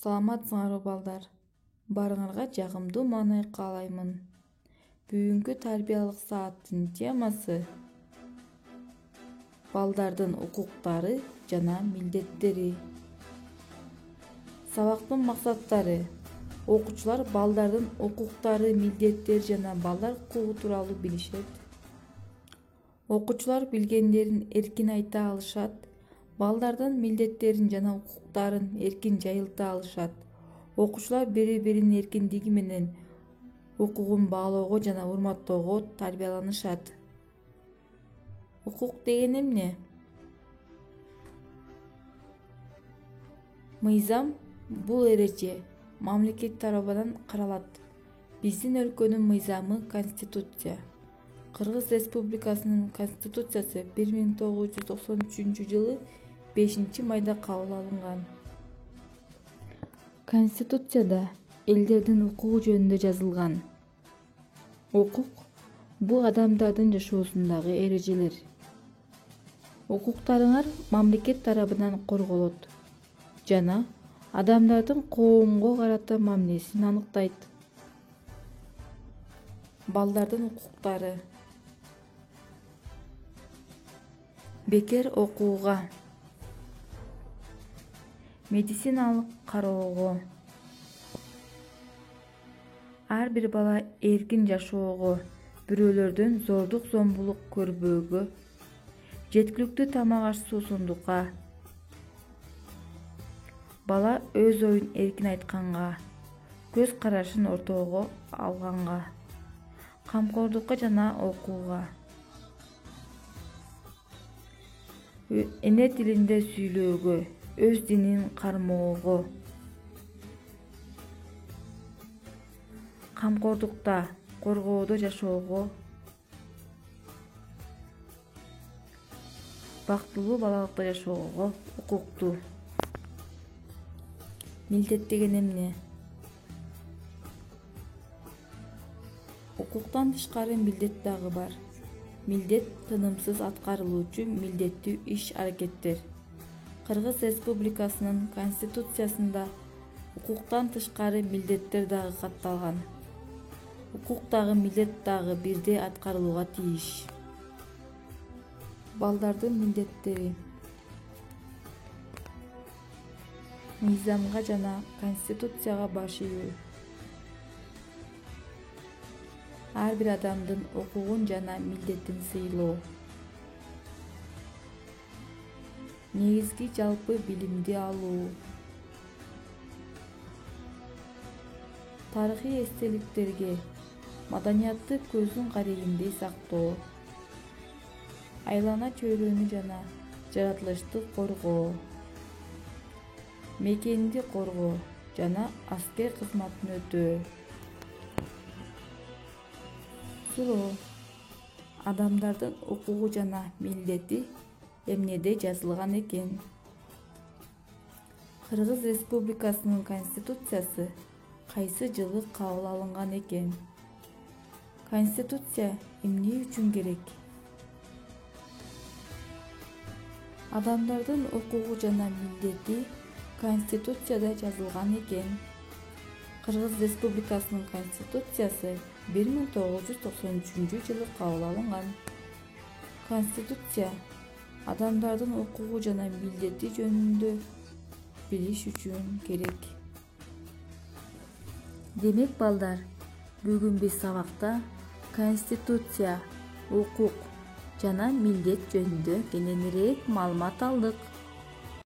Саламатсыңарбы балдар? Барыңарга жагымдуу маанай каалаймын. Бүгүнкү тарбиялык сааттын темасы балдардын укуктары жана милдеттери. Сабактын максаттары: окуучулар балдардын укуктары, милдеттери жана балдар укугу тууралуу билишет. Окуучулар билгендерин эркин айта алышат, балдардын милдеттерин жана укуктарын эркин жайылта алышат. Окуучулар бири-биринин эркиндиги менен укугун баалоого жана урматтоого тарбияланышат. Укук деген эмне? Мыйзам бул эреже мамлекет тарабынан каралат. Биздин өлкөнүн мыйзамы Конституция. Кыргыз Республикасынын Конституциясы 1993-жылы 5-майда кабыл алынган. Конституцияда элдердин укугу жөнүндө жазылган. Укук бул адамдардын жашоосундагы эрежелер. Укуктарыңар мамлекет тарабынан корголот жана адамдардын коомго карата мамилесин аныктайт. Балдардын укуктары: бекер окууга, медициналык кароого, ар бир бала эркин жашоого, бирөөлөрдөн зордук-зомбулук көрбөөгө, жеткиликтүү тамак аш суусундукка, бала өз оюн эркин айтканга, көз карашын ортого алганга, камкордукка жана окууга, эне тилинде сүйлөөгө, өз динин кармоого, камкордукта, коргоодо жашоого, бактылуу балалыкта жашоого укуктуу. Милдет деген эмне? Укуктан тышкары милдет дагы бар. Милдет тынымсыз аткарылуучу милдеттүү иш-аракеттер. Кыргыз Республикасынын Конституциясында укуктан тышкары милдеттер дагы катталган. Укук дагы милдет дагы бирдей аткарылууга тийиш. Балдардын милдеттери: мыйзамга жана Конституцияга баш ийүү. Ар бир адамдын укугун жана милдетин сыйлоо. Негизги жалпы билимди алуу. Тарыхый эстеликтерге, маданиятты көздүн карегиндей сактоо. Айлана чөйрөнү жана жаратылышты коргоо. Мекенди коргоо жана аскер кызматын өтөө. Суроо: адамдардын укугу жана милдети эмнеде жазылган экен? Кыргыз Республикасынын Конституциясы кайсы жылы кабыл алынган экен? Конституция эмне үчүн керек? Адамдардын укугу жана милдети Конституцияда жазылган экен. Кыргыз Республикасынын Конституциясы 1993-жылы кабыл алынган. Конституция адамдардын укугу жана милдети жөнүндө билиш үчүн керек. Демек балдар, бүгүн биз сабакта Конституция, укук жана милдет жөнүндө кененирээк маалымат алдык.